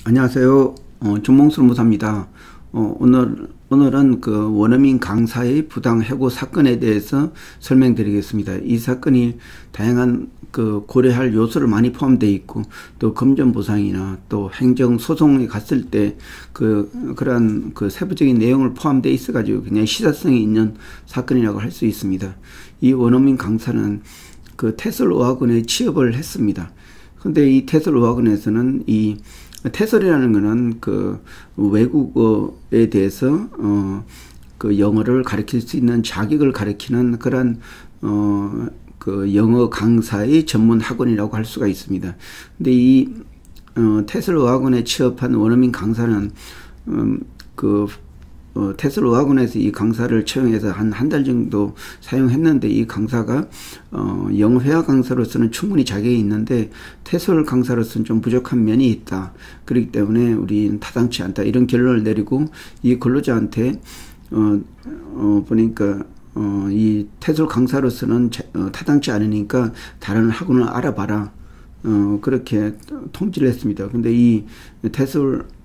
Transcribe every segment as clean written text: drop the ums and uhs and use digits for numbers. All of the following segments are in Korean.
안녕하세요. 정몽술 무사입니다. 오늘은 그 원어민 강사의 부당 해고 사건에 대해서 설명드리겠습니다. 이 사건이 다양한 그 고려할 요소를 많이 포함되어 있고, 또 금전 보상이나 또 행정 소송에 갔을 때 그러한 그 세부적인 내용을 포함되어 있어가지고 그냥 시사성이 있는 사건이라고 할 수 있습니다. 이 원어민 강사는 그 테슬 어학원에 취업을 했습니다. 근데 이 테슬 어학원에서는 이 테슬이라는 거는 그 외국어에 대해서 그 영어를 가르칠 수 있는 자격을 가르치는 그런 그 영어 강사의 전문 학원이라고 할 수가 있습니다. 근데 이 테슬 어학원에 취업한 원어민 강사는 테슬 어학원에서 이 강사를 채용해서 한 달 정도 사용했는데, 이 강사가 영어 회화 강사로서는 충분히 자격이 있는데 테슬 강사로서는 좀 부족한 면이 있다. 그렇기 때문에 우리는 타당치 않다, 이런 결론을 내리고 이 근로자한테 보니까 이 테슬 강사로서는 타당치 않으니까 다른 학원을 알아봐라, 그렇게 통지를 했습니다. 근데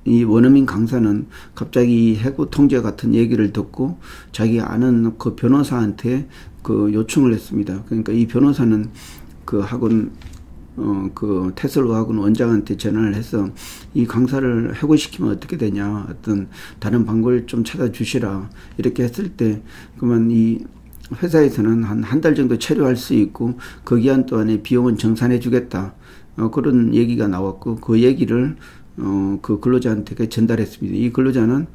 이 원어민 강사는 갑자기 해고 통제 같은 얘기를 듣고 자기 아는 그 변호사한테 그 요청을 했습니다. 그러니까 이 변호사는 그 학원 그 테슬 어학원 원장한테 전화를 해서 이 강사를 해고시키면 어떻게 되냐, 어떤 다른 방법을 좀 찾아주시라, 이렇게 했을 때 그러면 이 회사에서는 한 달 정도 체류할 수 있고 그 기간 동안에 비용은 정산해 주겠다, 그런 얘기가 나왔고, 그 얘기를 그 근로자한테 전달했습니다. 이 근로자는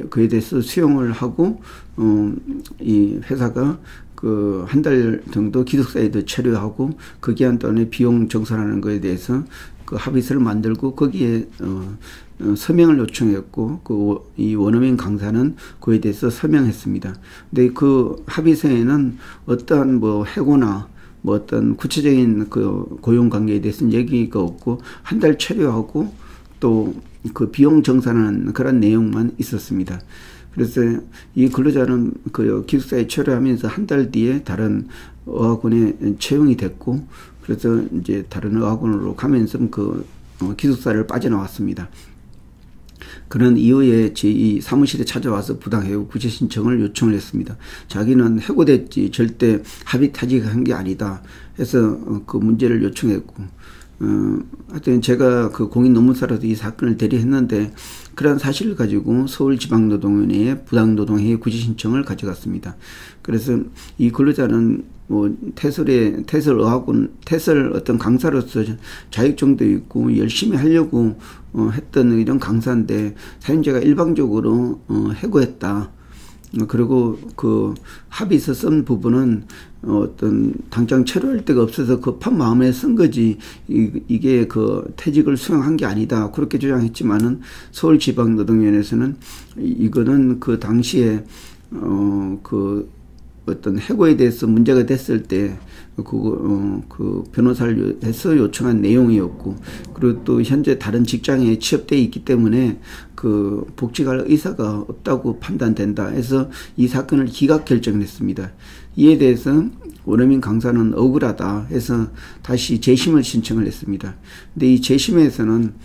그에 대해서 수용을 하고 이 회사가 그 한 달 정도 기숙사에도 체류하고 그 기간 동안에 비용 정산하는 것에 대해서 그 합의서를 만들고 거기에 서명을 요청했고, 이 원어민 강사는 그에 대해서 서명했습니다. 근데 그 합의서에는 어떠한 뭐 해고나 뭐 어떤 구체적인 그 고용 관계에 대해서는 얘기가 없고, 한 달 체류하고 또 그 비용 정산하는 그런 내용만 있었습니다. 그래서 이 근로자는 그 기숙사에 체류하면서 한 달 뒤에 다른 어학원에 채용이 됐고, 그래서 이제 다른 어학원으로 가면서 그 기숙사를 빠져나왔습니다. 그런 이후에 이 사무실에 찾아와서 부당해고 구제 신청을 요청을 했습니다. 자기는 해고됐지 절대 합의 타직한 게 아니다 해서 그 문제를 요청했고, 하여튼 제가 그 공인 노무사로서 이 사건을 대리했는데 그런 사실을 가지고 서울지방노동위원회에 부당노동해고 구제 신청을 가져갔습니다. 그래서 이 근로자는 뭐 테슬 어떤 강사로서 자격증도 있고 열심히 하려고 했던 이런 강사인데 사용자가 일방적으로 해고했다. 그리고 그 합의서 쓴 부분은 어떤 당장 체류할 데가 없어서 급한 마음에 쓴 거지 이게 그 퇴직을 수용한 게 아니다, 그렇게 주장했지만은 서울지방노동위원회에서는 이거는 그 당시에 그 어떤 해고에 대해서 문제가 됐을 때 그 변호사를 해서 요청한 내용이었고, 그리고 또 현재 다른 직장에 취업되어 있기 때문에 그 복직할 의사가 없다고 판단된다 해서 이 사건을 기각 결정했습니다. 이에 대해서 원어민 강사는 억울하다 해서 다시 재심을 신청을 했습니다. 근데 이 재심에서는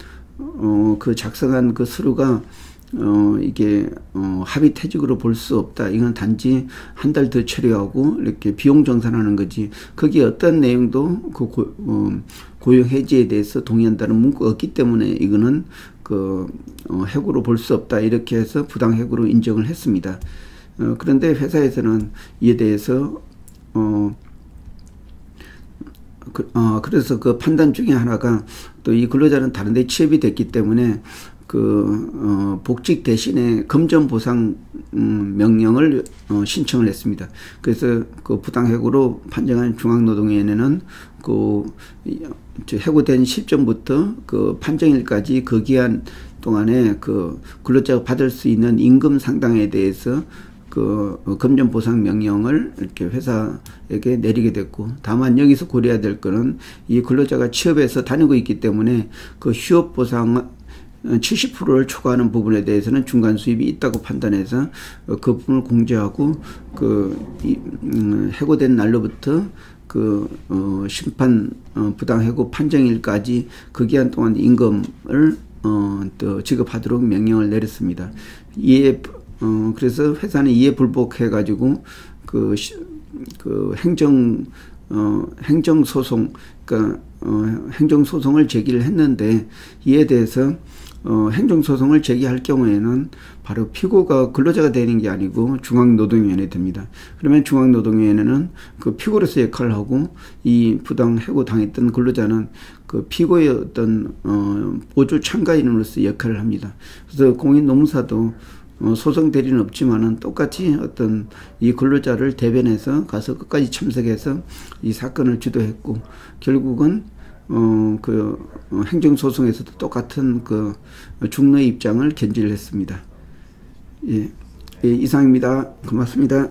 그 작성한 그 서류가 이게 합의 퇴직으로 볼 수 없다, 이건 단지 한 달 더 체류하고 이렇게 비용 정산하는 거지 거기에 어떤 내용도 그 고용 해지에 대해서 동의한다는 문구가 없기 때문에 이거는 그 해고로 볼 수 없다, 이렇게 해서 부당 해고로 인정을 했습니다. 그런데 회사에서는 이에 대해서 그래서 그 판단 중에 하나가, 또 이 근로자는 다른 데 취업이 됐기 때문에 복직 대신에 금전 보상 명령을 신청을 했습니다. 그래서 그 부당해고로 판정한 중앙노동위원회는 그 해고된 시점부터 그 판정일까지 그 기한 동안에 그 근로자가 받을 수 있는 임금 상당에 대해서 그 금전 보상 명령을 이렇게 회사에게 내리게 됐고, 다만 여기서 고려해야 될 거는 이 근로자가 취업해서 다니고 있기 때문에 그 휴업 보상 70%를 초과하는 부분에 대해서는 중간 수입이 있다고 판단해서 그 부분을 공제하고 해고된 날로부터 심판 부당해고 판정일까지 그 기간 동안 임금을 또 지급하도록 명령을 내렸습니다. 그래서 회사는 이에 불복해가지고 그 행정소송, 그러니까 행정소송을 제기를 했는데, 이에 대해서 행정소송을 제기할 경우에는 바로 피고가 근로자가 되는 게 아니고 중앙노동위원회 됩니다. 그러면 중앙노동위원회는 그 피고로서 역할을 하고, 이 부당 해고 당했던 근로자는 그 피고의 어떤 보조 참가인으로서 역할을 합니다. 그래서 공인노무사도 소송 대리는 없지만은 똑같이 어떤 이 근로자를 대변해서 가서 끝까지 참석해서 이 사건을 주도했고, 결국은 행정소송에서도 똑같은 그 중로의 입장을 견지를 했습니다. 예, 이상입니다. 고맙습니다.